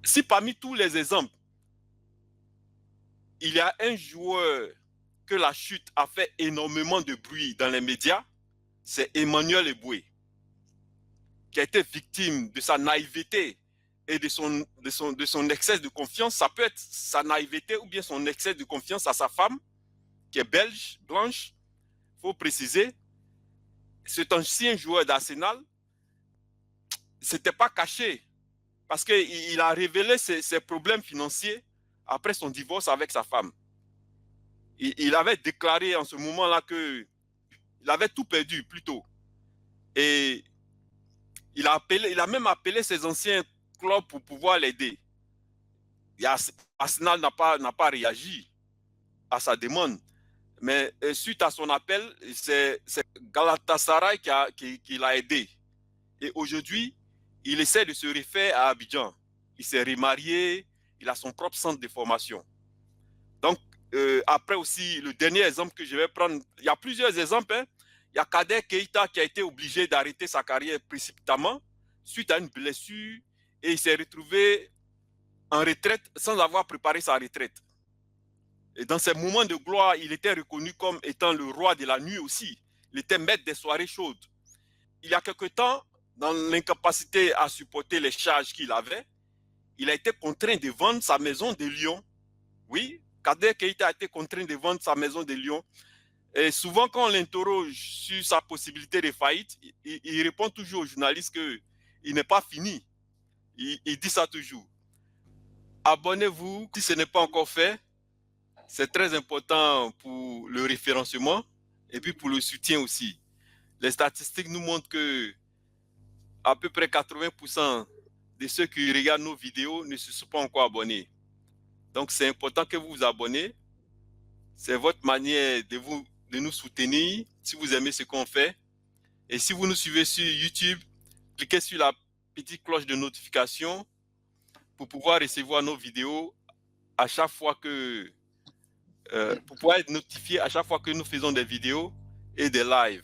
Si parmi tous les exemples, il y a un joueur que la chute a fait énormément de bruit dans les médias, c'est Emmanuel Eboué, qui a été victime de sa naïveté et de son excès de confiance. Ça peut être sa naïveté ou bien son excès de confiance à sa femme, qui est belge, blanche, il faut préciser. C'est un ancien joueur d'Arsenal. C'était pas caché parce qu'il a révélé ses problèmes financiers après son divorce avec sa femme. Il avait déclaré en ce moment-là qu'il avait tout perdu plutôt. Et il a même appelé ses anciens clubs pour pouvoir l'aider. Arsenal n'a pas réagi à sa demande. Mais suite à son appel, c'est Galatasaray qui l'a aidé. Et aujourd'hui, il essaie de se refaire à Abidjan. Il s'est remarié, il a son propre centre de formation. Donc, après aussi, le dernier exemple que je vais prendre, il y a plusieurs exemples. Hein. Il y a Kader Keita qui a été obligé d'arrêter sa carrière précipitamment suite à une blessure et il s'est retrouvé en retraite sans avoir préparé sa retraite. Et dans ces moments de gloire, il était reconnu comme étant le roi de la nuit aussi. Il était maître des soirées chaudes. Il y a quelque temps, dans l'incapacité à supporter les charges qu'il avait, il a été contraint de vendre sa maison de Lyon. Oui, Kader Keita a été contraint de vendre sa maison de Lyon. Et souvent, quand on l'interroge sur sa possibilité de faillite, il répond toujours aux journalistes qu'il n'est pas fini. Il dit ça toujours. Abonnez-vous si ce n'est pas encore fait. C'est très important pour le référencement et puis pour le soutien aussi. Les statistiques nous montrent que à peu près 80% de ceux qui regardent nos vidéos ne se sont pas encore abonnés. Donc, c'est important que vous vous abonnez. C'est votre manière de nous soutenir si vous aimez ce qu'on fait. Et si vous nous suivez sur YouTube, cliquez sur la petite cloche de notification pour pouvoir recevoir nos vidéos à chaque fois que pour pouvoir être notifié à chaque fois que nous faisons des vidéos et des lives.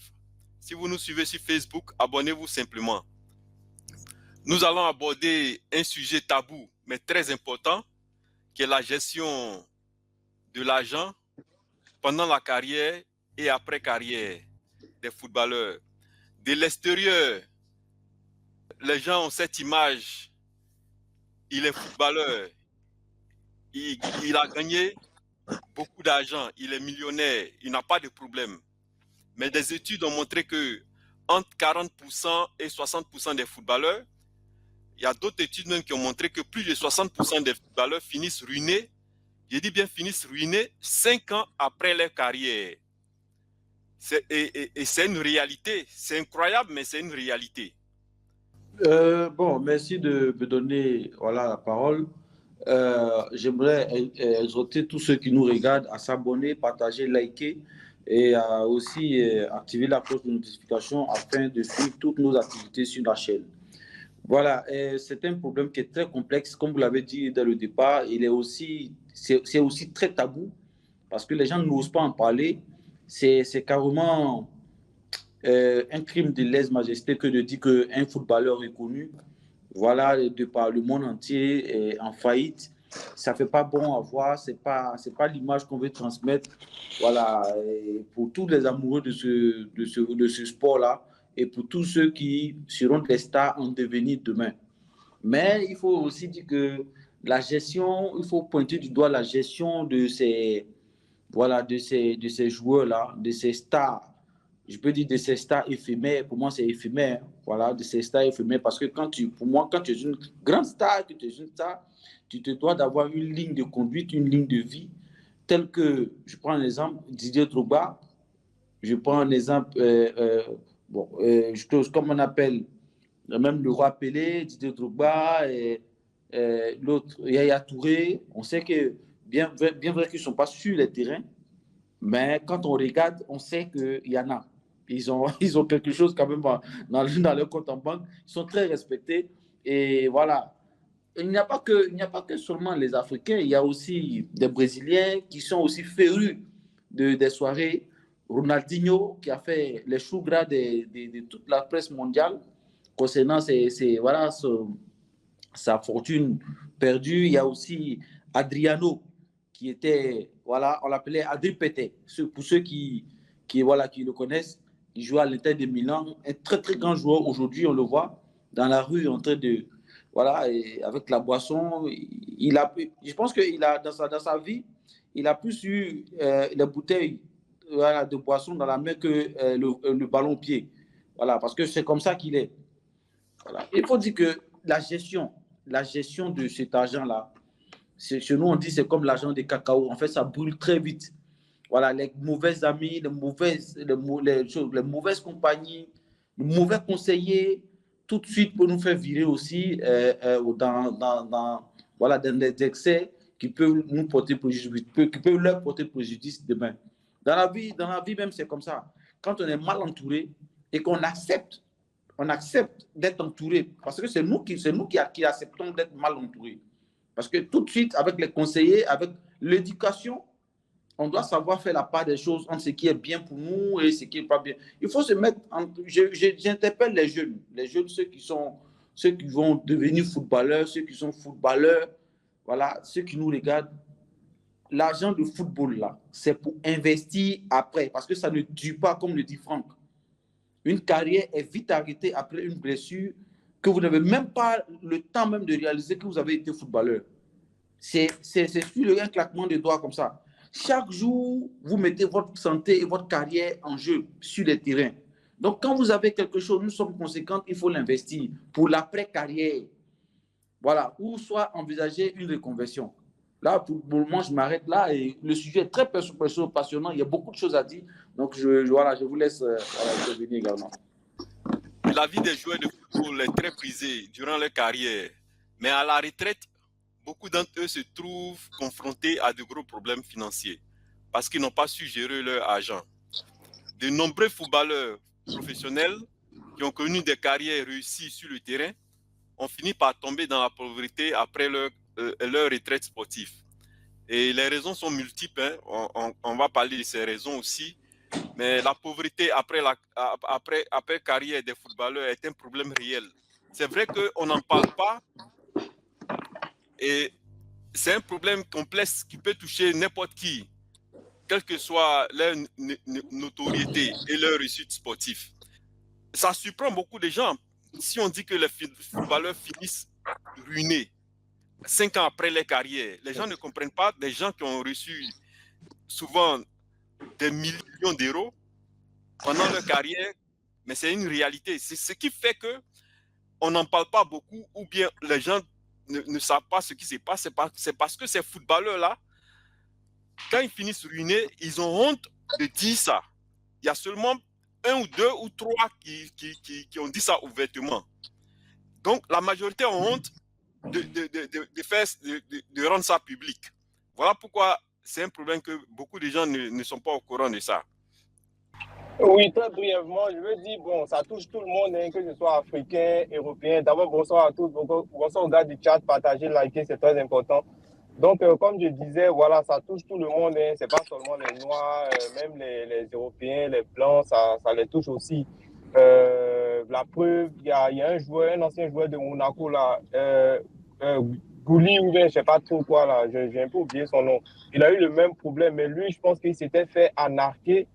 Si vous nous suivez sur Facebook, abonnez-vous simplement. Nous allons aborder un sujet tabou, mais très important, qui est la gestion de l'argent pendant la carrière et après carrière des footballeurs. De l'extérieur, les gens ont cette image, il est footballeur, il a gagné beaucoup d'argent, il est millionnaire, il n'a pas de problème. Mais des études ont montré que entre 40% et 60% des footballeurs, il y a d'autres études même qui ont montré que plus de 60% des footballeurs finissent ruinés, je dis bien finissent ruinés 5 ans après leur carrière. Et c'est une réalité, c'est incroyable, mais c'est une réalité. Bon, merci de me donner voilà, la parole. J'aimerais exhorter tous ceux qui nous regardent à s'abonner, partager, liker et à aussi activer la cloche de notification afin de suivre toutes nos activités sur la chaîne. Voilà, c'est un problème qui est très complexe, comme vous l'avez dit dès le départ. C'est aussi très tabou parce que les gens n'osent pas en parler. C'est carrément un crime de lèse-majesté que de dire qu'un footballeur reconnu, voilà, de par le monde entier, est en faillite. Ça ne fait pas bon à voir, ce n'est pas l'image qu'on veut transmettre. Voilà, pour tous les amoureux de ce sport-là et pour tous ceux qui seront des stars en devenir demain. Mais il faut aussi dire que la gestion, il faut pointer du doigt la gestion de ces, voilà, de ces joueurs-là, de ces stars. Je peux dire de ces stars éphémères. Pour moi, c'est éphémère. Voilà, de ces stars éphémères. Parce que pour moi, quand tu es une grande star, que tu es une star, tu te dois d'avoir une ligne de conduite, une ligne de vie, telle que, je prends un exemple, Didier Drogba, je prends un exemple, comme on appelle, même le roi Pelé, Didier Drogba, l'autre, Yaya Touré. On sait que, bien vrai qu'ils ne sont pas sur les terrains, mais quand on regarde, on sait qu'il y en a. Ils ont quelque chose quand même dans leur compte en banque. Ils sont très respectés. Et voilà. Il n'y a pas que seulement les Africains. Il y a aussi des Brésiliens qui sont aussi férus des soirées. Ronaldinho, qui a fait les choux gras de toute la presse mondiale concernant voilà, sa fortune perdu. Il y a aussi Adriano, qui était, voilà, on l'appelait Adri Pété. Pour ceux voilà, qui le connaissent, il joue à l'Inter de Milan. Un très, très grand joueur. Aujourd'hui, on le voit dans la rue en train de, voilà, et avec la boisson. Je pense qu'il a, dans sa vie, il a plus eu les bouteilles, voilà, de boisson dans la main que le ballon pied. Voilà, parce que c'est comme ça qu'il est. Voilà. Il faut dire que la gestion de cet argent-là, chez nous, on dit c'est comme l'argent des cacao. En fait, ça brûle très vite. Voilà, les mauvais amis, les mauvaises compagnies, les mauvais conseillers, tout de suite pour nous faire virer aussi voilà, dans des excès qui peuvent nous porter préjudice, qui peuvent leur porter préjudice demain. Dans la vie même, c'est comme ça. Quand on est mal entouré et qu'on accepte, d'être entouré, parce que c'est nous qui acceptons d'être mal entourés. Parce que tout de suite, avec les conseillers, avec l'éducation, on doit savoir faire la part des choses entre ce qui est bien pour nous et ce qui n'est pas bien. Il faut se mettre j'interpelle les jeunes, ceux qui vont devenir footballeurs, ceux qui sont footballeurs, voilà, ceux qui nous regardent. L'argent de football, là, c'est pour investir après, parce que ça ne dure pas, comme le dit Franck. Une carrière est vite arrêtée après une blessure que vous n'avez même pas le temps même de réaliser que vous avez été footballeur. C'est sur un claquement de doigts comme ça. Chaque jour, vous mettez votre santé et votre carrière en jeu sur les terrains. Donc, quand vous avez quelque chose, nous sommes conséquents, il faut l'investir pour l'après-carrière. Voilà, ou soit envisager une reconversion. Là, pour le moment, je m'arrête là et le sujet est très passionnant. Il y a beaucoup de choses à dire. Donc, je vous laisse revenir également. La vie des joueurs de football est très prisée durant leur carrière. Mais à la retraite, beaucoup d'entre eux se trouvent confrontés à de gros problèmes financiers parce qu'ils n'ont pas su gérer leur argent. De nombreux footballeurs professionnels qui ont connu des carrières réussies sur le terrain ont fini par tomber dans la pauvreté après leur retraite sportive. Et les raisons sont multiples, hein. On va parler de ces raisons aussi. Mais la pauvreté après carrière des footballeurs est un problème réel. C'est vrai qu'on n'en parle pas et c'est un problème complexe qui peut toucher n'importe qui, quelle que soit leur notoriété et leur réussite sportive. Ça surprend beaucoup de gens si on dit que les footballeurs finissent ruinés 5 ans après leur carrière. Les gens ne comprennent pas, des gens qui ont reçu souvent des millions d'euros pendant leur carrière, mais c'est une réalité. C'est ce qui fait qu'on n'en parle pas beaucoup ou bien les gens ne savent pas ce qui se passe. C'est parce que ces footballeurs-là, quand ils finissent ruinés, ils ont honte de dire ça. Il y a seulement 1 ou 2 ou 3 qui ont dit ça ouvertement. Donc, la majorité ont honte de rendre ça public. Voilà pourquoi c'est un problème que beaucoup de gens ne sont pas au courant de ça. Oui, très brièvement, je veux dire, bon, ça touche tout le monde, hein, que ce soit africain, européen. D'abord, bonsoir à tous, bonsoir aux gars du chat, partagez, likez, c'est très important. Donc, comme je disais, voilà, ça touche tout le monde, hein, c'est pas seulement les Noirs, même les Européens, les Blancs, ça les touche aussi. La preuve, il y a un ancien joueur de Monaco, là, Gouli ou bien je sais pas trop quoi, là, j'ai un peu oublié son nom. Il a eu le même problème, mais lui, je pense qu'il s'était fait anarquer.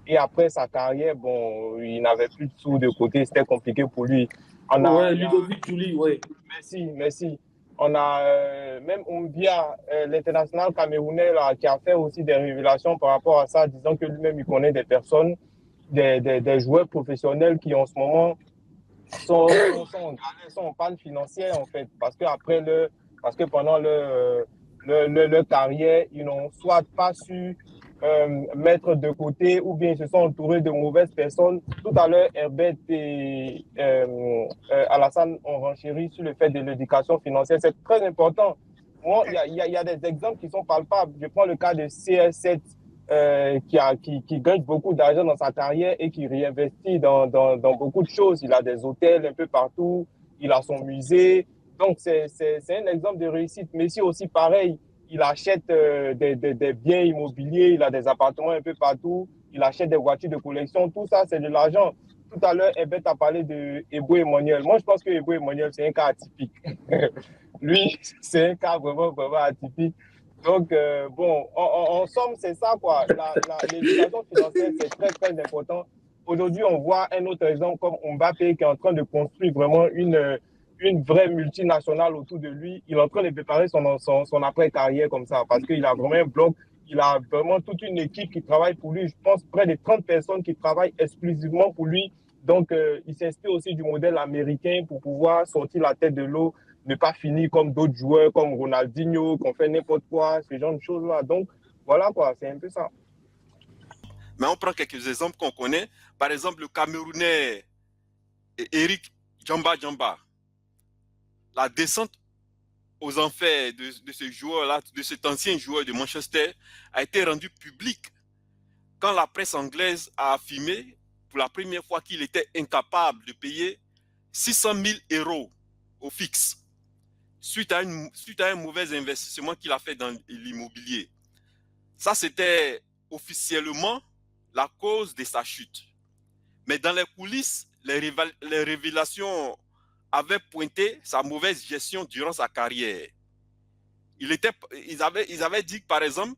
Et après sa carrière, bon, il n'avait plus de sous de côté, c'était compliqué pour lui. Ludovic Julie, oui. Merci. On a même Oumbia, l'international camerounais, là, qui a fait aussi des révélations par rapport à ça, disant que lui-même, il connaît des personnes, des joueurs professionnels qui, en ce moment, sont en panne financière, en fait, parce que pendant leur carrière, ils n'ont soit pas su mettre de côté ou bien ils se sont entourés de mauvaises personnes. Tout à l'heure, Herbert et Alassane ont renchéri sur le fait de l'éducation financière. C'est très important. Moi, il y a des exemples qui sont palpables. Je prends le cas de CR7 qui gagne beaucoup d'argent dans sa carrière et qui réinvestit dans beaucoup de choses. Il a des hôtels un peu partout, il a son musée. Donc, c'est un exemple de réussite. Mais si aussi, pareil, il achète des biens immobiliers, il a des appartements un peu partout, il achète des voitures de collection, tout ça, c'est de l'argent. Tout à l'heure, Herbert a parlé de Eboué Emmanuel. Moi, je pense que Eboué Emmanuel, c'est un cas atypique. lui, c'est un cas vraiment, vraiment atypique. Donc, bon, en somme, c'est ça, quoi. L'éducation financière, c'est très, très important. Aujourd'hui, on voit un autre exemple comme Mbappé qui est en train de construire vraiment une vraie multinationale autour de lui. Il est en train de préparer son après-carrière comme ça parce qu'il a vraiment un bloc. Il a vraiment toute une équipe qui travaille pour lui. Je pense près de 30 personnes qui travaillent exclusivement pour lui. Donc, il s'inspire aussi du modèle américain pour pouvoir sortir la tête de l'eau, ne pas finir comme d'autres joueurs, comme Ronaldinho, qu'on fait n'importe quoi, ce genre de choses-là. Donc, voilà quoi, c'est un peu ça. Mais on prend quelques exemples qu'on connaît. Par exemple, le Camerounais Eric Djamba Djamba. La descente aux enfers de ce joueur-là, de cet ancien joueur de Manchester, a été rendue publique quand la presse anglaise a affirmé pour la première fois qu'il était incapable de payer 600 000 € au fixe suite à un mauvais investissement qu'il a fait dans l'immobilier. Ça, c'était officiellement la cause de sa chute. Mais dans les coulisses, les révélations avaient pointé sa mauvaise gestion durant sa carrière. Ils avaient dit, par exemple,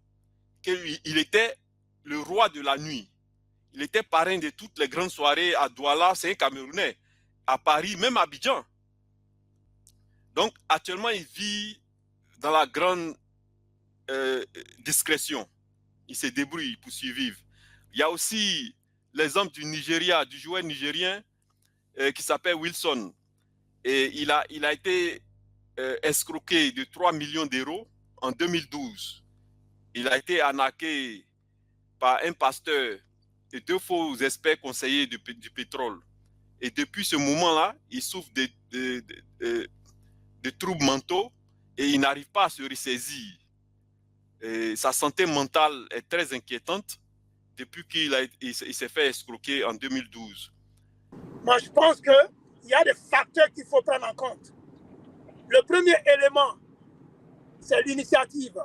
qu'il était le roi de la nuit. Il était parrain de toutes les grandes soirées à Douala, c'est un Camerounais, à Paris, même à Abidjan. Donc, actuellement, il vit dans la grande discrétion. Il se débrouille pour survivre. Il y a aussi l'exemple du Nigeria, du joueur nigérien qui s'appelle Wilson. Et il a été escroqué de 3 millions d'euros en 2012. Il a été arnaqué par un pasteur et 2 faux experts conseillers du pétrole. Et depuis ce moment-là, il souffre de troubles mentaux et il n'arrive pas à se ressaisir. Et sa santé mentale est très inquiétante depuis qu'il s'est fait escroquer en 2012. Moi, je pense qu'il y a des facteurs qu'il faut prendre en compte. Le premier élément, c'est l'initiative.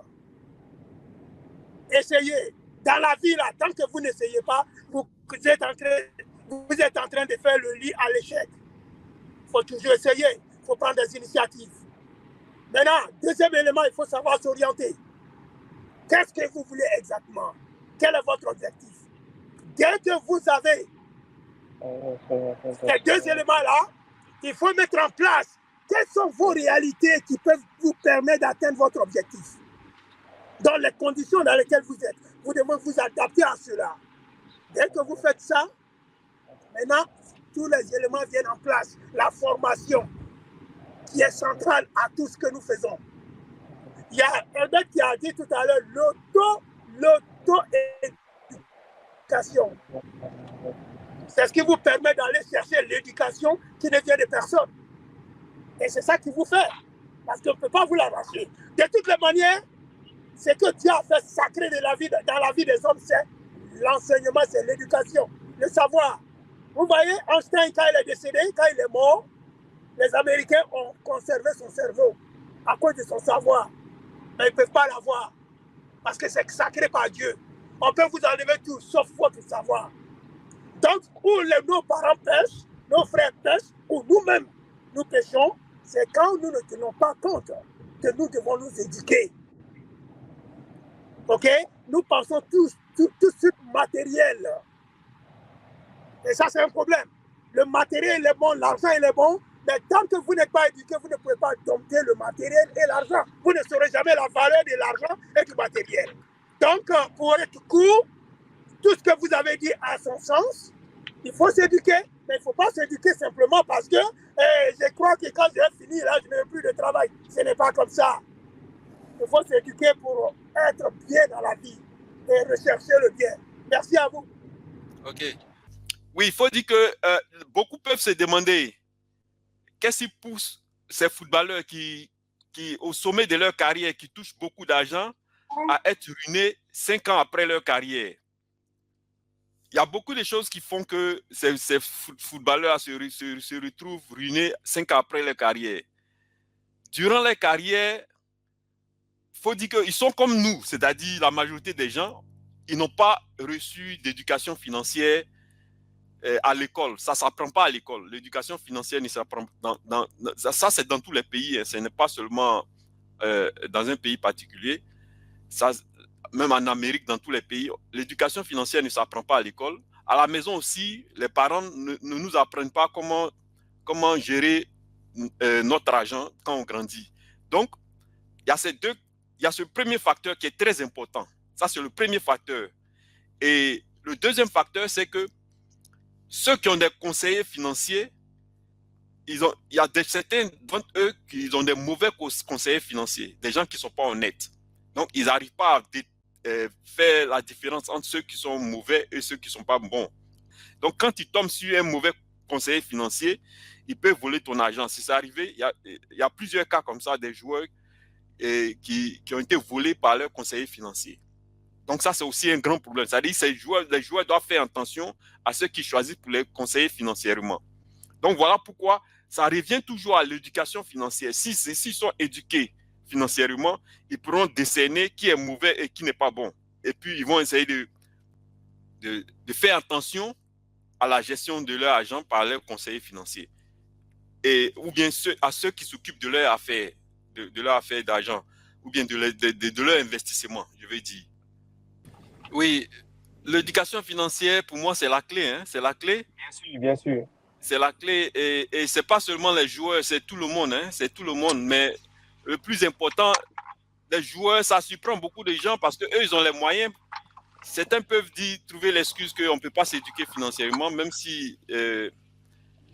Essayez. Dans la vie, là, tant que vous n'essayez pas, vous êtes en train de faire le lit à l'échec. Il faut toujours essayer. Il faut prendre des initiatives. Maintenant, deuxième élément, il faut savoir s'orienter. Qu'est-ce que vous voulez exactement? Quel est votre objectif? Dès que vous avez ces 2 éléments-là, il faut mettre en place quelles sont vos réalités qui peuvent vous permettre d'atteindre votre objectif. Dans les conditions dans lesquelles vous êtes, vous devez vous adapter à cela. Dès que vous faites ça, maintenant, tous les éléments viennent en place. La formation, qui est centrale à tout ce que nous faisons. Il y a un mec qui a dit tout à l'heure, l'auto-éducation. C'est ce qui vous permet d'aller chercher l'éducation qui ne vient de personne. Et c'est ça qui vous fait. Parce qu'on ne peut pas vous l'arracher. De toutes les manières, ce que Dieu a fait sacré dans la vie des hommes, c'est l'enseignement, c'est l'éducation, le savoir. Vous voyez, Einstein, quand il est décédé, quand il est mort, les Américains ont conservé son cerveau à cause de son savoir. Mais ils ne peuvent pas l'avoir parce que c'est sacré par Dieu. On peut vous enlever tout sauf votre savoir. Donc, où nos parents pêchent, nos frères pêchent, ou nous-mêmes nous pêchons, c'est quand nous ne tenons pas compte que nous devons nous éduquer. Ok? Nous pensons tout de suite matériel. Et ça, c'est un problème. Le matériel il est bon, l'argent il est bon, mais tant que vous n'êtes pas éduqué, vous ne pouvez pas dompter le matériel et l'argent. Vous ne saurez jamais la valeur de l'argent et du matériel. Donc, pour être court, tout ce que vous avez dit a son sens. Il faut s'éduquer, mais il ne faut pas s'éduquer simplement parce que je crois que quand je vais finir, là, je n'ai plus de travail. Ce n'est pas comme ça. Il faut s'éduquer pour être bien dans la vie et rechercher le bien. Merci à vous. Ok. Oui, il faut dire que beaucoup peuvent se demander qu'est-ce qui pousse ces footballeurs qui, au sommet de leur carrière, qui touchent beaucoup d'argent, à être ruinés 5 ans après leur carrière. Il y a beaucoup de choses qui font que ces footballeurs se retrouvent ruinés 5 ans après leur carrière. Durant leur carrière, il faut dire qu'ils sont comme nous, c'est-à-dire la majorité des gens, ils n'ont pas reçu d'éducation financière à l'école. Ça ne s'apprend pas à l'école. L'éducation financière ne s'apprend ça, c'est dans tous les pays. Hein. Ce n'est pas seulement dans un pays particulier. Ça, même en Amérique, dans tous les pays, l'éducation financière ne s'apprend pas à l'école. À la maison aussi, les parents ne nous apprennent pas comment gérer notre argent quand on grandit. Donc, il y a ce premier facteur qui est très important. Ça, c'est le premier facteur. Et le deuxième facteur, c'est que ceux qui ont des conseillers financiers, il y a certains d'entre eux qui ont des mauvais conseillers financiers, des gens qui ne sont pas honnêtes. Donc, ils n'arrivent pas à faire la différence entre ceux qui sont mauvais et ceux qui ne sont pas bons. Donc, quand tu tombes sur un mauvais conseiller financier, il peut voler ton argent. Si c'est arrivé, il y a plusieurs cas comme ça, des joueurs qui ont été volés par leurs conseillers financiers. Donc, ça, c'est aussi un grand problème. C'est-à-dire que les joueurs doivent faire attention à ceux qui choisissent pour les conseiller financièrement. Donc, voilà pourquoi ça revient toujours à l'éducation financière. S'ils sont éduqués financièrement, ils pourront décerner qui est mauvais et qui n'est pas bon. Et puis, ils vont essayer de faire attention à la gestion de leur argent par leurs conseillers financiers. Ou bien à ceux qui s'occupent de leur affaire, de leur affaire d'argent, ou bien de leur investissement, je veux dire. Oui, l'éducation financière, pour moi, c'est la clé. Hein? C'est la clé. Bien sûr, bien sûr. C'est la clé. Et ce n'est pas seulement les joueurs, c'est tout le monde. Hein? C'est tout le monde. Mais le plus important, les joueurs, ça surprend beaucoup de gens parce qu'eux, ils ont les moyens. Certains peuvent trouver l'excuse qu'on ne peut pas s'éduquer financièrement, même si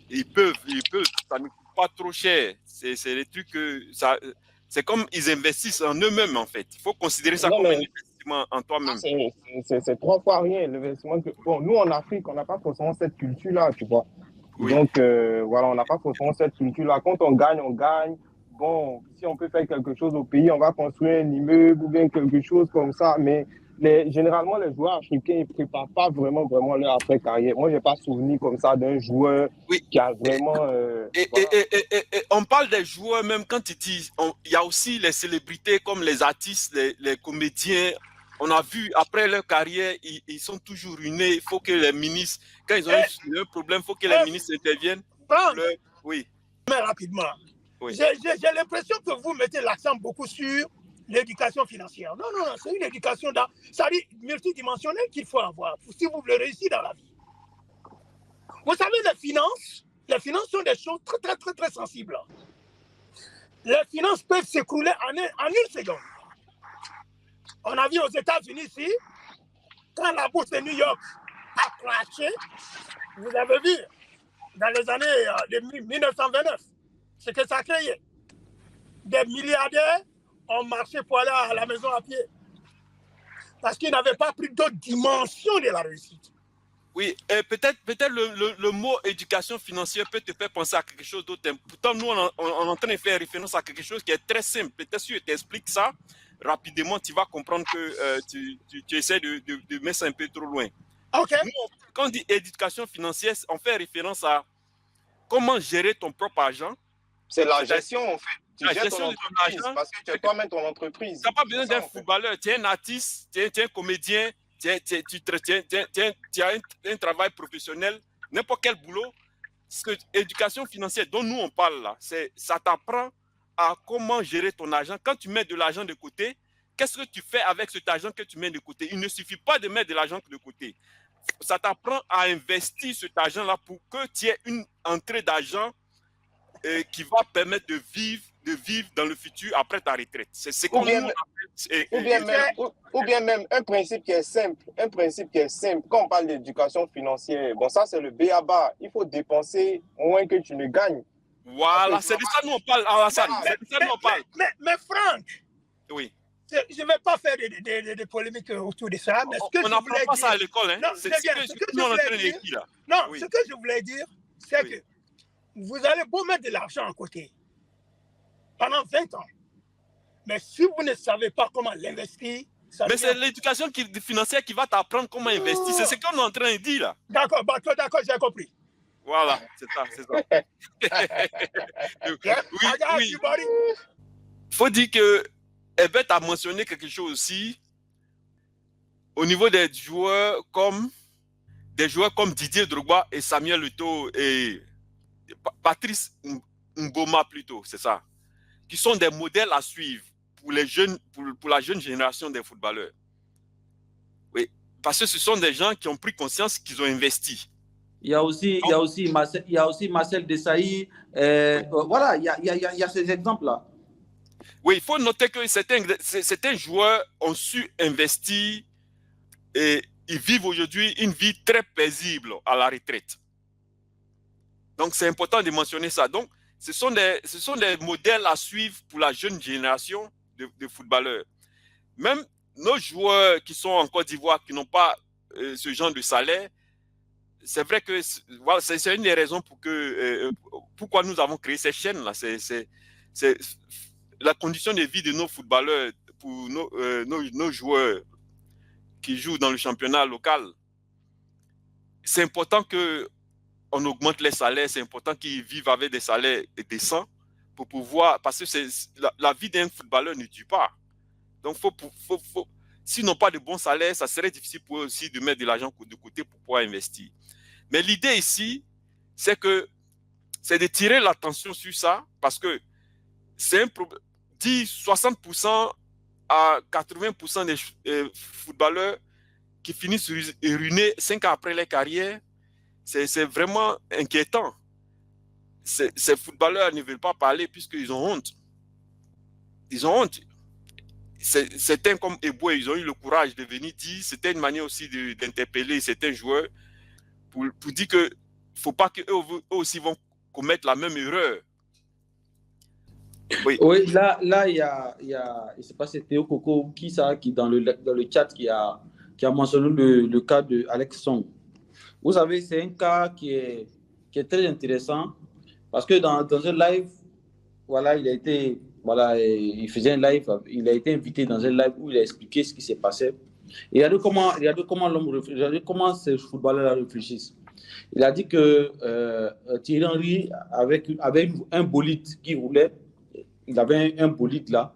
ils peuvent, ça ne coûte pas trop cher. C'est des trucs que c'est comme ils investissent en eux-mêmes, en fait. Il faut considérer ça comme un investissement en toi-même. C'est 3 fois rien, l'investissement. Bon, nous, en Afrique, on n'a pas forcément cette culture-là, tu vois. Oui. Donc, voilà, on n'a pas forcément cette culture-là. Quand on gagne, on gagne. Bon, si on peut faire quelque chose au pays, on va construire un immeuble ou bien quelque chose comme ça. Mais généralement, les joueurs africains, ils ne préparent pas vraiment leur après-carrière. Moi, je n'ai pas souvenir comme ça d'un joueur qui a vraiment... voilà. On parle des joueurs, même quand ils disent... Il y a aussi les célébrités comme les artistes, les comédiens. On a vu, après leur carrière, ils sont toujours ruinés. Il faut que les ministres, quand ils ont eu un problème, il faut que les ministres interviennent. Oui. Mais rapidement. Oui. J'ai l'impression que vous mettez l'accent beaucoup sur l'éducation financière. Non, c'est une éducation multidimensionnelle qu'il faut avoir si vous voulez réussir dans la vie. Vous savez, les finances sont des choses très, très, très, très sensibles. Les finances peuvent s'écrouler en une seconde. On a vu aux États-Unis ici, quand la bourse de New York a crashé, vous avez vu, dans les années de 1929, ce que ça a créé. Des milliardaires ont marché pour aller à la maison à pied. Parce qu'ils n'avaient pas pris d'autres dimensions de la réussite. Oui, et peut-être le mot éducation financière peut te faire penser à quelque chose d'autre. Pourtant, nous, on est en train de faire référence à quelque chose qui est très simple. Peut-être si je t'explique ça, rapidement, tu vas comprendre que tu essaies de mettre ça un peu trop loin. Okay. Nous, quand on dit éducation financière, on fait référence à comment gérer ton propre argent. C'est la gestion, en fait. Tu gères ton entreprise parce que tu es toi-même ton entreprise. Tu n'as pas besoin d'un footballeur. Tu es un artiste, tu es un comédien, tu as un travail professionnel, n'importe quel boulot. L'éducation financière dont nous on parle là, ça t'apprend à comment gérer ton argent. Quand tu mets de l'argent de côté, qu'est-ce que tu fais avec cet argent que tu mets de côté? Il ne suffit pas de mettre de l'argent de côté. Ça t'apprend à investir cet argent-là pour que tu aies une entrée d'argent qui va permettre de vivre dans le futur après ta retraite. C'est comme ou bien même un principe qui est simple. Quand on parle d'éducation financière, bon, ça c'est le b.a.-ba. Il faut dépenser moins que tu ne gagnes. Voilà, c'est de ça que nous on parle, Alassane. Mais Franck, oui. Je ne vais pas faire des polémiques autour de ça. Mais on n'apprend pas ça à l'école. Hein? C'est ce que nous on est en train de dire là. Non, oui. Ce que je voulais dire, c'est que vous allez beau mettre de l'argent à côté pendant 20 ans. Mais si vous ne savez pas comment l'investir, mais c'est l'éducation financière qui va t'apprendre comment investir. C'est ce qu'on est en train de dire là. D'accord, j'ai compris. Voilà, c'est ça. Oui. Il faut dire que Herbert a mentionné quelque chose aussi au niveau des joueurs comme des joueurs comme Didier Drogba et Samuel Eto'o et Patrice Mboma plutôt, c'est ça, qui sont des modèles à suivre pour les jeunes, pour la jeune génération des footballeurs. Oui, parce que ce sont des gens qui ont pris conscience qu'ils ont investi. Il y a aussi Marcel Desailly. Voilà, il y a ces exemples-là. Oui, il faut noter que certains joueurs ont su investir et ils vivent aujourd'hui une vie très paisible à la retraite. Donc, c'est important de mentionner ça. Donc, ce sont des modèles à suivre pour la jeune génération de footballeurs. Même nos joueurs qui sont en Côte d'Ivoire, qui n'ont pas ce genre de salaire, c'est vrai que voilà, c'est une des raisons pourquoi nous avons créé ces chaînes-là. C'est la condition de vie de nos footballeurs, pour nos joueurs qui jouent dans le championnat local. C'est important qu'on augmente les salaires, c'est important qu'ils vivent avec des salaires décents pour pouvoir, parce que la vie d'un footballeur ne tue pas. Donc, s'ils n'ont pas de bons salaires, ça serait difficile pour eux aussi de mettre de l'argent de côté pour pouvoir investir. Mais l'idée ici, c'est de tirer l'attention sur ça, parce que c'est un problème. 60% à 80% des footballeurs qui finissent ruinés 5 ans après leur carrière, c'est vraiment inquiétant. Ces footballeurs ne veulent pas parler puisqu'ils ont honte. Ils ont honte. Certains comme Eboué, ils ont eu le courage de venir dire, c'était une manière aussi d'interpeller certains joueurs pour dire qu'il ne faut pas qu'eux aussi vont commettre la même erreur. Oui, là il y a je ne sais pas, c'est Théo Coco qui dans le chat qui a mentionné le cas de Alex Song. Vous savez, c'est un cas qui est très intéressant parce que dans un live, voilà, il faisait un live, il a été invité dans un live où il a expliqué ce qui s'est passé. Et regardez comment ces footballeurs réfléchissent. Il a dit que Thierry Henry avait un bolide qui roulait. Il avait un bolide là.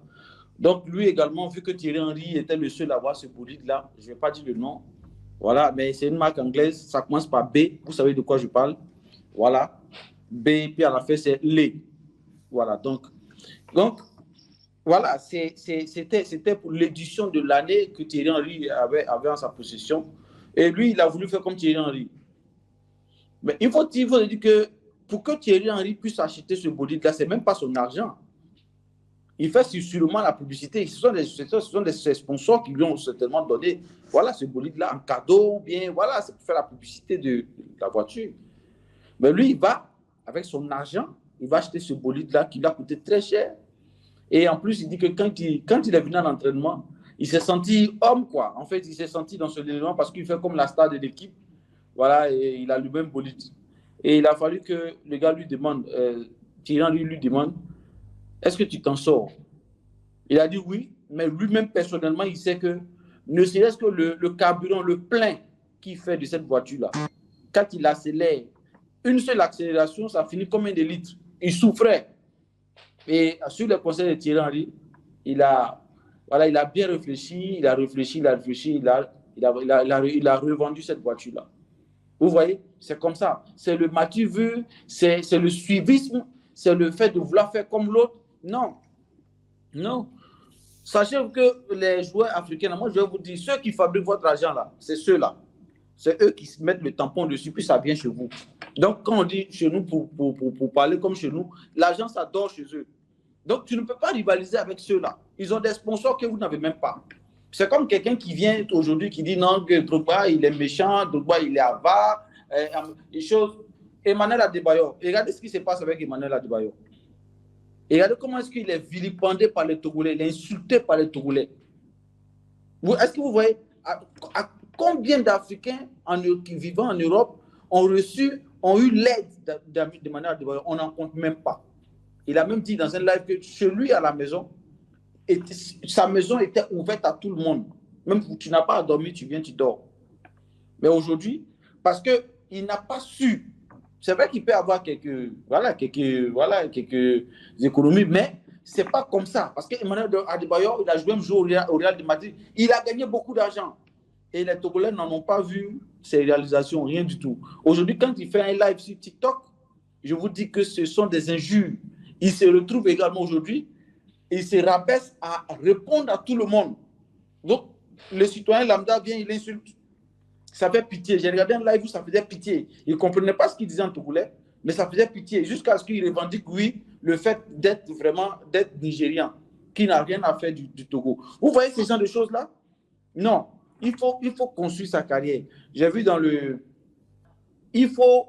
Donc, lui également, vu que Thierry Henry était le seul à avoir ce bolide là, je ne vais pas dire le nom. Voilà, mais c'est une marque anglaise. Ça commence par B. Vous savez de quoi je parle. Voilà. B, puis à la fin, c'est Lé. Voilà. Donc voilà, c'était pour l'édition de l'année que Thierry Henry avait en sa possession. Et lui, il a voulu faire comme Thierry Henry. Mais il faut dire que pour que Thierry Henry puisse acheter ce bolide là, ce n'est même pas son argent. Il fait sûrement la publicité. Ce sont des sponsors qui lui ont certainement donné, voilà, ce bolide-là en cadeau, ou bien, voilà, c'est pour faire la publicité de la voiture. Mais lui, il va, avec son argent, il va acheter ce bolide-là qui lui a coûté très cher. Et en plus, il dit que quand il est venu à l'entraînement, il s'est senti homme, quoi. En fait, il s'est senti dans ce élément parce qu'il fait comme la star de l'équipe. Voilà, et il a le même bolide. Et il a fallu que le gars lui demande, Thierry lui demande, est-ce que tu t'en sors? Il a dit oui, mais lui-même personnellement, il sait que ne serait-ce que le carburant, le plein qu'il fait de cette voiture-là, quand il accélère, une seule accélération, ça finit combien de litres? Il souffrait. Et sur le conseil de Thierry Henry, il a bien réfléchi, il a revendu cette voiture-là. Vous voyez, c'est comme ça. C'est le matu vu, c'est le suivisme, c'est le fait de vouloir faire comme l'autre. Non. Sachez que les joueurs africains, moi je vais vous dire, ceux qui fabriquent votre argent là, c'est ceux-là. C'est eux qui se mettent le tampon dessus, puis ça vient chez vous. Donc quand on dit chez nous, pour parler comme chez nous, l'argent ça dort chez eux. Donc tu ne peux pas rivaliser avec ceux-là. Ils ont des sponsors que vous n'avez même pas. C'est comme quelqu'un qui vient aujourd'hui qui dit non, que Drogba il est méchant, Drogba il est avare, des choses. Emmanuel Adebayor, regardez ce qui se passe avec Emmanuel Adebayor. Et regardez comment est-ce qu'il est vilipendé par les Togolais, il est insulté par les Togolais. Est-ce que vous voyez à combien d'Africains vivant en Europe ont eu l'aide de manière Adebayor? On n'en compte même pas. Il a même dit dans un live que chez lui à la maison, sa maison était ouverte à tout le monde. Même si tu n'as pas à dormir, tu viens, tu dors. Mais aujourd'hui, parce qu'il n'a pas su. C'est vrai qu'il peut avoir quelques économies, mais ce n'est pas comme ça. Parce qu'Emmanuel Adebayor, il a joué un jour au Real de Madrid. Il a gagné beaucoup d'argent. Et les Togolais n'en ont pas vu ses réalisations, rien du tout. Aujourd'hui, quand il fait un live sur TikTok, je vous dis que ce sont des injures. Il se retrouve également aujourd'hui, il se rabaisse à répondre à tout le monde. Donc, le citoyen lambda vient, il insulte. Ça fait pitié. J'ai regardé un live où ça faisait pitié. Il ne comprenait pas ce qu'il disait en togolais, mais ça faisait pitié. Jusqu'à ce qu'il revendique, oui, le fait d'être nigérian, qui n'a rien à faire du Togo. Vous voyez ce genre de choses-là? Non. Il faut construire sa carrière. J'ai vu dans le... Il faut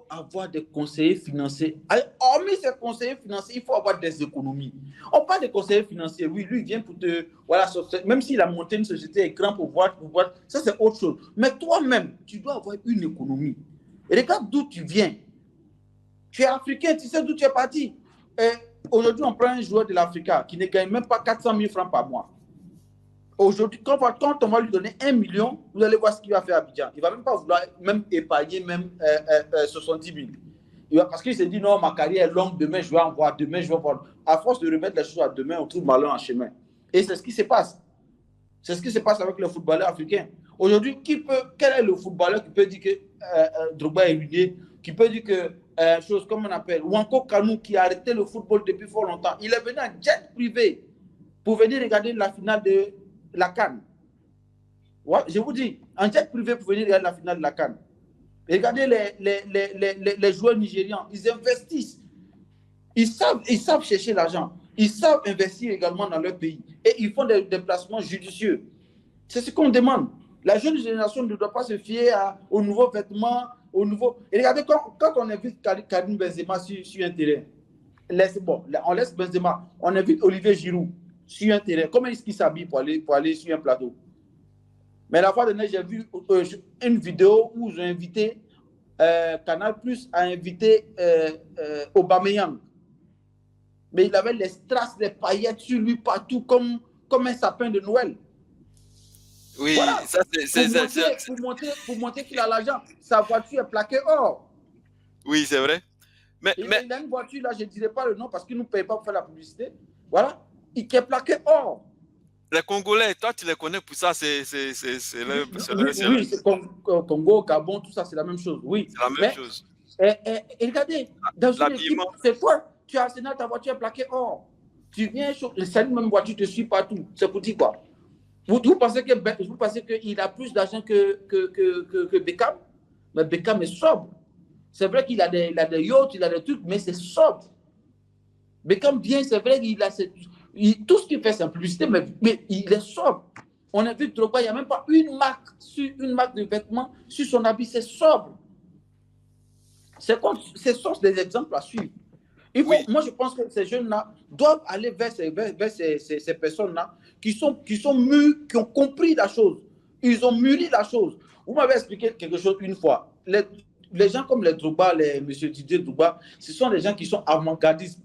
avoir des conseillers financiers. Hormis ces conseillers financiers, il faut avoir des économies. On parle des conseillers financiers. Oui, lui, il vient pour te... Voilà, même s'il a monté une société écran pour voir, ça, c'est autre chose. Mais toi-même, tu dois avoir une économie. Et regarde d'où tu viens. Tu es africain, tu sais d'où tu es parti. Aujourd'hui, on prend un joueur de l'Africa qui ne gagne même pas 400 000 francs par mois. Aujourd'hui, quand on va lui donner 1 million, vous allez voir ce qu'il va faire à Abidjan. Il ne va même pas vouloir même épargner même 70 000. Parce qu'il s'est dit, non, ma carrière est longue, demain je vais en voir, demain je vais voir. À force de remettre les choses à demain, on trouve malheur en chemin. Et c'est ce qui se passe. C'est ce qui se passe avec le footballeur africain. Aujourd'hui, quel est le footballeur qui peut dire que Drogba est ruiné, qui peut dire que, chose comme on appelle, Wanko Kanou, qui a arrêté le football depuis fort longtemps, il est venu en jet privé pour venir regarder la finale de la CAN. Ouais, je vous dis, en jet privé pour venir regarder la finale de la CAN. Regardez les joueurs nigérians, ils investissent. Ils savent chercher l'argent. Ils savent investir également dans leur pays. Et ils font des déplacements judicieux. C'est ce qu'on demande. La jeune génération ne doit pas se fier aux nouveaux vêtements, aux nouveaux... Et regardez, quand on invite Karim Benzema sur un terrain, on laisse Benzema, on invite Olivier Giroud sur un terrain. Comment est-ce qu'il s'habille pour aller sur un plateau? Mais la fois dernière, j'ai vu une vidéo où ils ont invité Canal+ a invité Aubameyang. Mais il avait les strass, les paillettes sur lui partout comme un sapin de Noël. Oui, voilà. Ça c'est... Pour montrer qu'il a l'argent. Sa voiture est plaquée or. Oui, c'est vrai. Mais... Il a une voiture, là, je ne dirai pas le nom parce qu'il ne nous paye pas pour faire la publicité. Voilà. Il est plaqué or. Les Congolais, toi, tu les connais pour ça, c'est oui, c'est Congo, Gabon, tout ça, c'est la même chose. Oui. C'est la même chose. Et regardez, dans une équipe, c'est toi, tu as Arsenal, ta voiture est plaquée or. Tu viens, cette même voiture te suit partout. C'est pour dire quoi? Vous pensez qu'il a plus d'argent que Beckham? Mais Beckham est sobre. C'est vrai qu'il a des yachts, il a des trucs, mais c'est sobre. Beckham vient, c'est vrai qu'il a tout ce qu'il fait, c'est en publicité, mais il est sobre. On a vu Drogba, il n'y a même pas une marque de vêtements sur son habit, c'est sobre. Ce sont des exemples à suivre. Moi, je pense que ces jeunes-là doivent aller vers ces personnes-là qui sont mûrs, qui ont compris la chose. Ils ont mûri la chose. Vous m'avez expliqué quelque chose une fois. Les gens comme les Drogba, M. Didier Drogba, ce sont des gens qui sont avant-gardistes.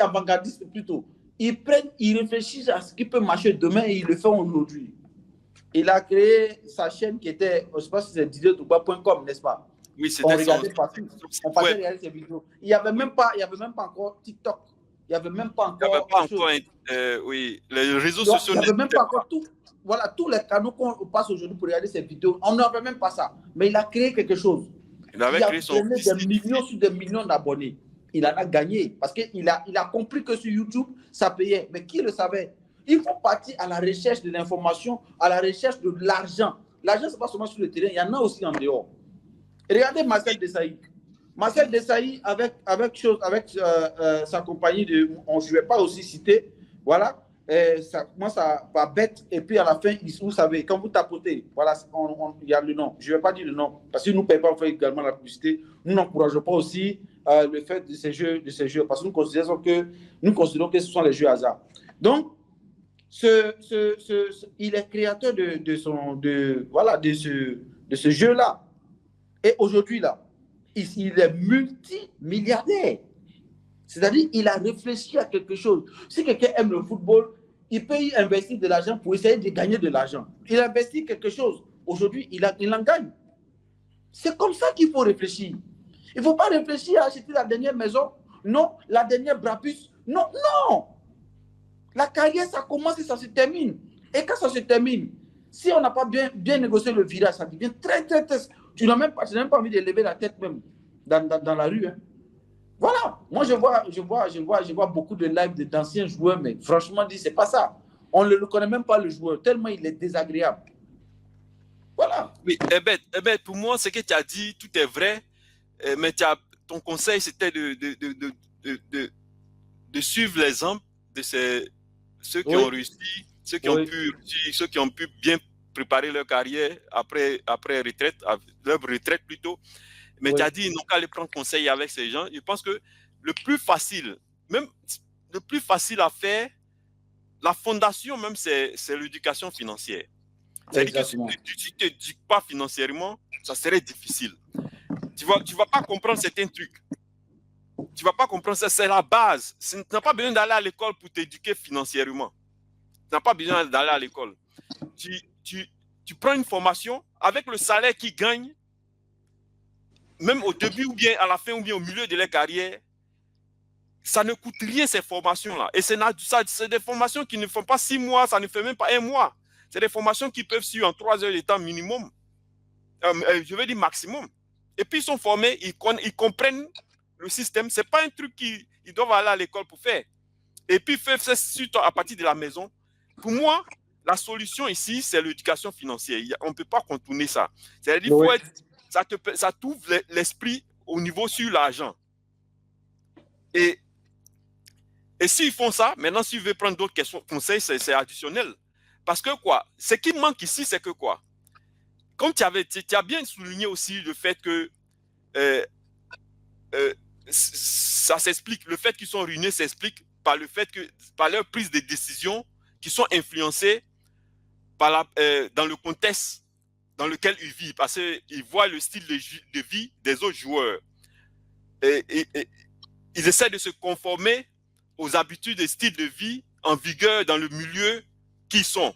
Avant-gardistes plutôt. Ils réfléchissent à ce qui peut marcher demain et ils le font aujourd'hui. Il a créé sa chaîne qui était, je ne sais pas si c'est didierdrogba.com, n'est-ce pas? Oui, c'était on regardait partout. On passait regarder ses vidéos. Il n'y avait même pas encore TikTok. Il n'y avait même pas encore. Oui, les réseaux sociaux. Il n'y avait même pas encore tout. Voilà, tous les canaux qu'on passe aujourd'hui pour regarder ces vidéos, on n'avait même pas ça. Mais il a créé quelque chose. Il a créé des millions sur des millions d'abonnés. Il en a gagné parce qu'il a compris que sur YouTube, ça payait. Mais qui le savait? Il faut partir à la recherche de l'information, à la recherche de l'argent. L'argent, ce n'est pas seulement sur le terrain, il y en a aussi en dehors. Regardez Marcel Desailly. Marcel Desailly, avec sa compagnie, je ne vais pas aussi citer, voilà, ça commence à bête, et puis à la fin, vous savez, quand vous tapotez, voilà, il y a le nom. Je ne vais pas dire le nom, parce que nous ne payons pas, on fait également la publicité. Nous n'encourageons pas aussi le fait de ces jeux, parce que nous considérons que ce sont les jeux hasard. Donc, il est créateur de ce jeu-là. Et aujourd'hui, là, il est multimilliardaire. C'est-à-dire qu'il a réfléchi à quelque chose. Si quelqu'un aime le football, il peut y investir de l'argent pour essayer de gagner de l'argent. Il investit quelque chose. Aujourd'hui, il en gagne. C'est comme ça qu'il faut réfléchir. Il ne faut pas réfléchir à acheter la dernière maison. Non, la dernière Brabus. Non, non. La carrière, ça commence et ça se termine. Et quand ça se termine, Si on n'a pas bien négocié le virage, ça devient très, très, très... Tu n'as même pas envie de lever la tête même dans la rue. Hein. Voilà. Moi, je vois beaucoup de lives d'anciens joueurs, mais franchement, dit, c'est pas ça. On ne le connaît même pas, le joueur, tellement il est désagréable. Voilà. Oui, pour moi, ce que tu as dit, tout est vrai, mais ton conseil, c'était de suivre l'exemple de ceux qui ont réussi, ceux qui ont pu bien préparer leur carrière après retraite, leur retraite plutôt. Mais tu as dit, ils n'ont qu'à aller prendre conseil avec ces gens. Je pense que le plus facile à faire, la fondation même, c'est l'éducation financière. C'est-à-dire que si tu ne t'éduques pas financièrement, ça serait difficile. Tu vas pas comprendre certains trucs. Tu vas pas comprendre ça, c'est la base. Tu n'as pas besoin d'aller à l'école pour t'éduquer financièrement. Tu n'as pas besoin d'aller à l'école. Tu prends une formation avec le salaire qu'ils gagnent, même au début ou bien à la fin ou bien au milieu de leur carrière, ça ne coûte rien ces formations-là. Et c'est des formations qui ne font pas 6 mois, ça ne fait même pas 1 mois. C'est des formations qui peuvent suivre en 3 heures de temps minimum. Je veux dire maximum. Et puis ils sont formés, ils comprennent le système. Ce n'est pas un truc qu'ils doivent aller à l'école pour faire. Et puis faire ça surtout à partir de la maison. Pour moi, la solution ici, c'est l'éducation financière. On ne peut pas contourner ça. C'est-à-dire ça t'ouvre l'esprit au niveau sur l'argent. Et s'ils font ça, maintenant, s'ils veulent prendre d'autres conseils, c'est additionnel. Parce que quoi? Ce qui manque ici, c'est que quoi? Comme tu as bien souligné aussi le fait que ça s'explique, le fait qu'ils sont ruinés s'explique par leur prise de décision qui sont influencées dans le contexte dans lequel ils vivent, parce qu'ils voient le style de vie des autres joueurs. Et ils essaient de se conformer aux habitudes et styles de vie en vigueur dans le milieu qu'ils sont.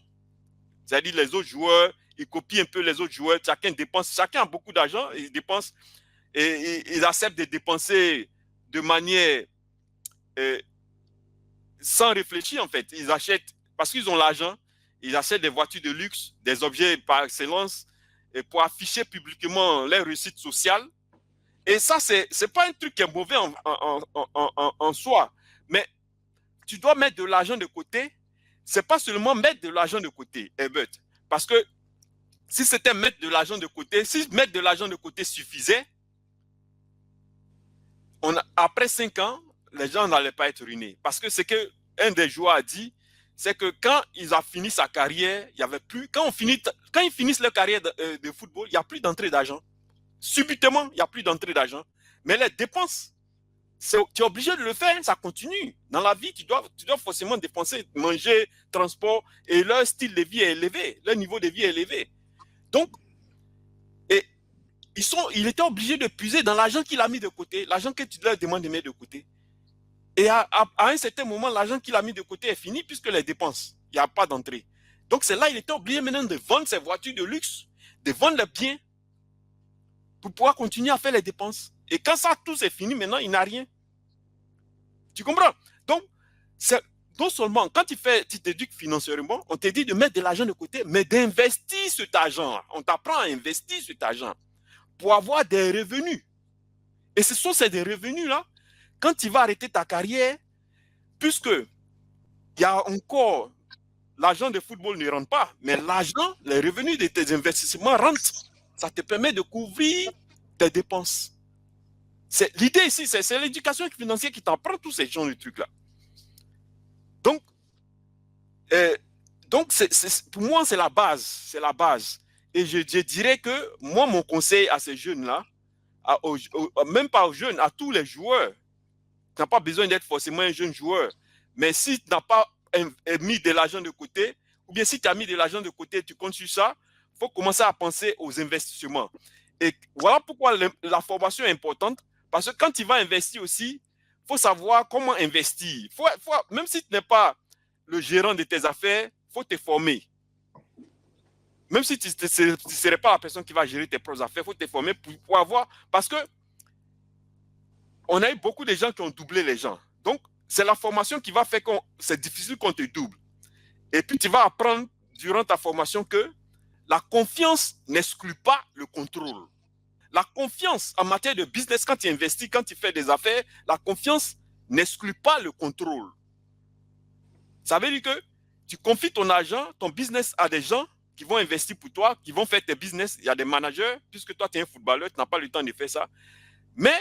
C'est-à-dire les autres joueurs, ils copient un peu les autres joueurs, chacun a beaucoup d'argent, ils dépensent et ils acceptent de dépenser de manière sans réfléchir en fait. Ils achètent, parce qu'ils ont l'argent, ils achètent des voitures de luxe, des objets par excellence et pour afficher publiquement leur réussite sociale. Et ça, c'est pas un truc qui est mauvais en soi, mais tu dois mettre de l'argent de côté. C'est pas seulement mettre de l'argent de côté, Herbert, parce que si c'était mettre de l'argent de côté, si mettre de l'argent de côté suffisait, après 5 ans, les gens n'allaient pas être ruinés. Parce que ce qu'un des joueurs a dit, c'est que quand ils ont fini sa carrière, il y avait plus. Quand ils finissent leur carrière de football, il n'y a plus d'entrée d'argent. Subitement, il n'y a plus d'entrée d'argent. Mais les dépenses, tu es obligé de le faire, ça continue. Dans la vie, tu dois forcément dépenser, manger, transport, et leur style de vie est élevé, leur niveau de vie est élevé. Donc, il était obligé de puiser dans l'argent qu'il a mis de côté, l'argent que tu leur demandes de mettre de côté. Et à un certain moment, l'argent qu'il a mis de côté est fini puisque les dépenses, il n'y a pas d'entrée. Donc c'est là qu'il était obligé maintenant de vendre ses voitures de luxe, de vendre les biens pour pouvoir continuer à faire les dépenses. Et quand ça, tout c'est fini, maintenant, il n'a rien. Tu comprends? Donc, non seulement, quand tu t'éduques financièrement, on te dit de mettre de l'argent de côté, mais d'investir cet argent. On t'apprend à investir cet argent pour avoir des revenus. Et ce sont ces revenus-là, quand tu vas arrêter ta carrière, puisque il y a encore, l'argent de football ne rentre pas, mais l'argent, les revenus de tes investissements rentrent. Ça te permet de couvrir tes dépenses. L'idée ici, c'est l'éducation financière qui t'apprend tous ces genres de trucs-là. Donc pour moi, c'est la base. C'est la base. Et je dirais que moi, mon conseil à ces jeunes-là, même pas aux jeunes, à tous les joueurs, tu n'as pas besoin d'être forcément un jeune joueur. Mais si tu n'as pas mis de l'argent de côté, ou bien si tu as mis de l'argent de côté, tu comptes sur ça, il faut commencer à penser aux investissements. Et voilà pourquoi la formation est importante. Parce que quand tu vas investir aussi, il faut savoir comment investir. Même si tu n'es pas le gérant de tes affaires, il faut te former. Même si tu ne serais pas la personne qui va gérer tes propres affaires, il faut te former pour avoir... Parce que on a eu beaucoup de gens qui ont doublé les gens. Donc, c'est la formation qui va faire que c'est difficile qu'on te double. Et puis, tu vas apprendre durant ta formation que la confiance n'exclut pas le contrôle. La confiance en matière de business, quand tu investis, quand tu fais des affaires, la confiance n'exclut pas le contrôle. Ça veut dire que tu confies ton argent, ton business à des gens qui vont investir pour toi, qui vont faire tes business. Il y a des managers, puisque toi tu es un footballeur, tu n'as pas le temps de faire ça. Mais,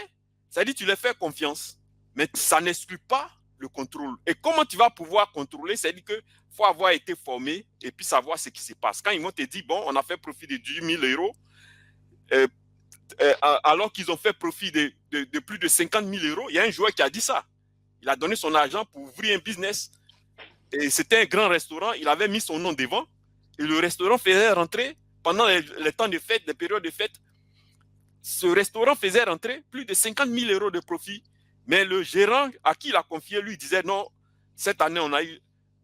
ça dit que tu leur fais confiance, mais ça n'exclut pas le contrôle. Et comment tu vas pouvoir contrôler? C'est-à-dire qu'il faut avoir été formé et puis savoir ce qui se passe. Quand ils vont te dire, bon, on a fait profit de 10 000 euros, alors qu'ils ont fait profit de plus de 50 000 euros, il y a un joueur qui a dit ça. Il a donné son argent pour ouvrir un business. Et c'était un grand restaurant, il avait mis son nom devant. Et le restaurant faisait rentrer, pendant les temps de fête, les périodes de fête, ce restaurant faisait rentrer plus de 50 000 euros de profit. Mais le gérant à qui il a confié, lui, disait non, cette année,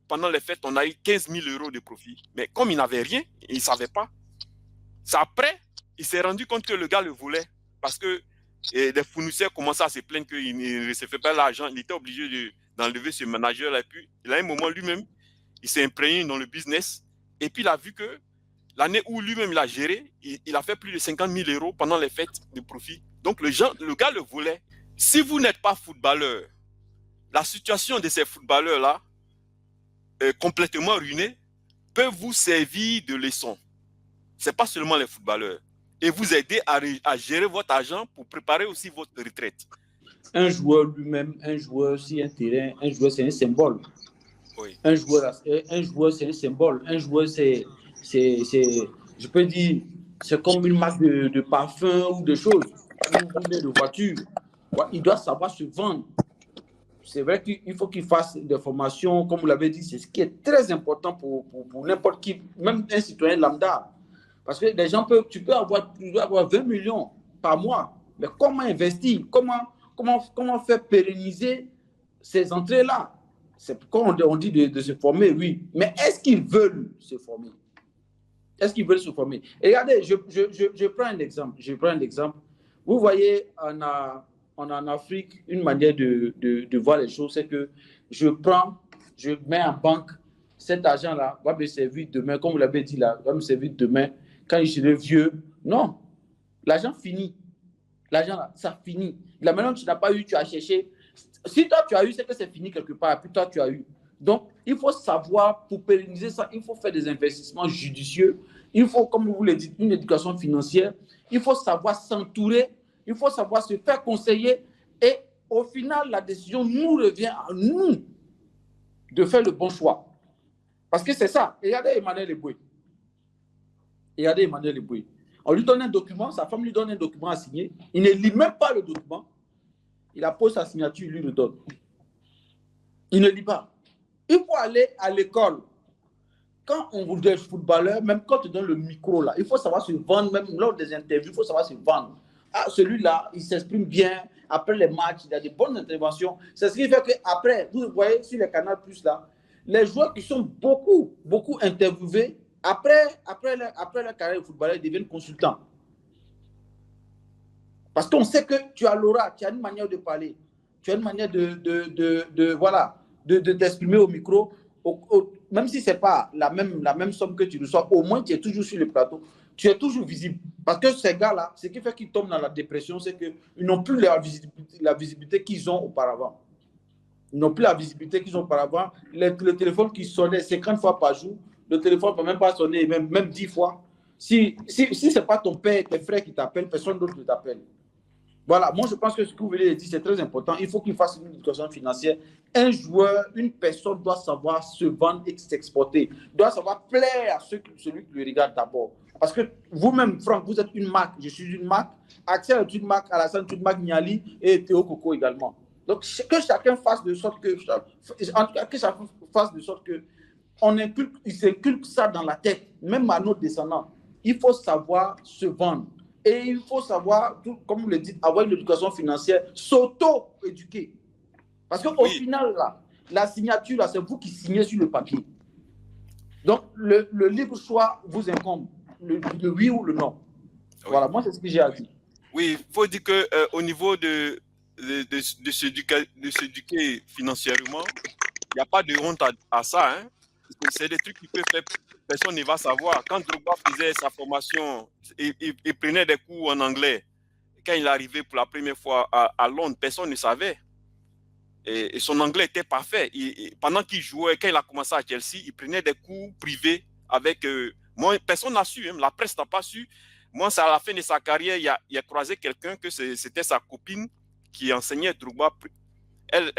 pendant les fêtes, on a eu 15 000 euros de profit. Mais comme il n'avait rien, il ne savait pas. C'est après, il s'est rendu compte que le gars le voulait. Parce que les fournisseurs commençaient à se plaindre qu'il ne recevait pas l'argent. Il était obligé d'enlever ce manager-là. Et puis, il a un moment lui-même, il s'est imprégné dans le business. Et puis, il a vu que l'année où lui-même il a géré, il a fait plus de 50 000 euros pendant les fêtes de profit. Donc, le gars le voulait. Si vous n'êtes pas footballeur, la situation de ces footballeurs-là, complètement ruinés, peut vous servir de leçon. Ce n'est pas seulement les footballeurs. Et vous aider à gérer votre argent pour préparer aussi votre retraite. Un joueur lui-même, un joueur sur un terrain, un joueur c'est un symbole. Oui. Un joueur c'est un symbole. Un joueur c'est je peux dire, c'est comme une marque de parfum ou de choses, ou de voiture. Il doit savoir se vendre. C'est vrai qu'il faut qu'il fasse des formations, comme vous l'avez dit, c'est ce qui est très important pour n'importe qui, même un citoyen lambda. Parce que les gens tu dois avoir 20 millions par mois. Mais comment investir? Comment faire pérenniser ces entrées-là? C'est pourquoi on dit de se former, oui. Mais est-ce qu'ils veulent se former? Est-ce qu'ils veulent se former? Et regardez, je prends un exemple. Vous voyez, on a en Afrique une manière de voir les choses, c'est que je mets en banque, cet argent-là va me servir demain, comme vous l'avez dit là, va me servir demain, quand je serai vieux. Non, l'argent finit. L'argent là, ça finit. La maintenant tu n'as pas eu, tu as cherché. Si toi tu as eu, c'est que c'est fini quelque part, puis toi tu as eu. Donc, il faut savoir, pour pérenniser ça, il faut faire des investissements judicieux. Il faut, comme vous le dites, une éducation financière. Il faut savoir s'entourer. Il faut savoir se faire conseiller. Et au final, la décision nous revient à nous de faire le bon choix. Parce que c'est ça. Regardez Emmanuel Eboué. On lui donne un document, sa femme lui donne un document à signer. Il ne lit même pas le document. Il appose sa signature, il lui le donne. Il ne lit pas. Il faut aller à l'école. Quand on vous dit footballeur, même quand tu donnes le micro, là, il faut savoir se vendre, même lors des interviews, il faut savoir se vendre. Ah, celui-là, il s'exprime bien. Après les matchs, il a de bonnes interventions. C'est ce qui fait qu'après, vous voyez sur les canaux plus là, les joueurs qui sont beaucoup interviewés, après leur carrière de footballeur, ils deviennent consultants. Parce qu'on sait que tu as l'aura, tu as une manière de parler, tu as une manière de t'exprimer au micro, même si ce n'est pas la même somme que tu reçois, au moins tu es toujours sur le plateau, tu es toujours visible. Parce que ces gars-là, ce qui fait qu'ils tombent dans la dépression, c'est qu'ils n'ont plus la visibilité qu'ils ont auparavant. Ils n'ont plus la visibilité qu'ils ont auparavant. Le téléphone qui sonnait 50 fois par jour, le téléphone ne peut même pas sonner, même 10 fois. Si ce n'est pas ton père, tes frères qui t'appellent, personne d'autre ne t'appelle. Voilà, moi je pense que ce que vous venez de dire, c'est très important. Il faut qu'il fasse une éducation financière. Un joueur, une personne doit savoir se vendre et s'exporter. Doit savoir plaire à celui qui le regarde d'abord. Parce que vous-même, Franck, vous êtes une marque. Je suis une marque. Axel est une marque. Alassane est une marque. Niali et Théo Coco également. Donc que chacun fasse de sorte que, en tout cas, que chacun fasse de sorte que il s'inculque ça dans la tête, même à nos descendants. Il faut savoir se vendre. Et il faut savoir, comme vous le dites, avoir une éducation financière, s'auto-éduquer. Parce qu'au final, là, la signature, là, c'est vous qui signez sur le papier. Donc, le libre choix vous incombe, le oui ou le non. Oui. Voilà, moi, c'est ce que j'ai à dire. Oui, il faut dire qu'au niveau de s'éduquer financièrement, il n'y a pas de honte à ça. Hein. C'est des trucs qui peuvent faire personne ne va savoir. Quand Drogba faisait sa formation, il prenait des cours en anglais. Quand il arrivait pour la première fois à Londres, personne ne savait. Et son anglais était parfait. Pendant qu'il jouait, quand il a commencé à Chelsea, il prenait des cours privés avec... moi, personne n'a su, hein, la presse n'a pas su. Moi, à la fin de sa carrière, il a croisé quelqu'un que c'était sa copine qui enseignait Drogba. Elle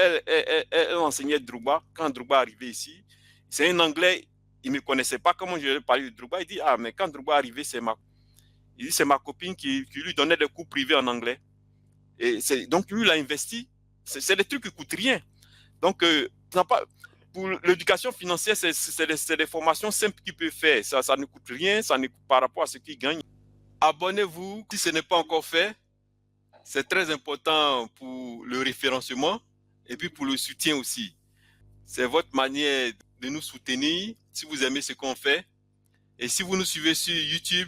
enseignait Drogba quand Drogba arrivait ici. C'est un anglais, il ne me connaissait pas. Comment je lui ai parlé de Drogba, il dit, ah, mais quand Drogba arrivait, c'est ma copine qui lui donnait des cours privés en anglais. Et donc, lui, il a investi. C'est des trucs qui ne coûtent rien. Donc, pour l'éducation financière, c'est des formations simples qu'il peut faire. Ça ne coûte rien, par rapport à ce qu'il gagne. Abonnez-vous si ce n'est pas encore fait. C'est très important pour le référencement et puis pour le soutien aussi. C'est votre manière de nous soutenir si vous aimez ce qu'on fait. Et si vous nous suivez sur YouTube,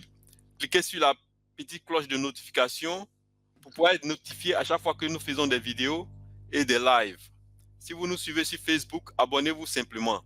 cliquez sur la petite cloche de notification pour pouvoir être notifié à chaque fois que nous faisons des vidéos et des lives. Si vous nous suivez sur Facebook, abonnez-vous simplement.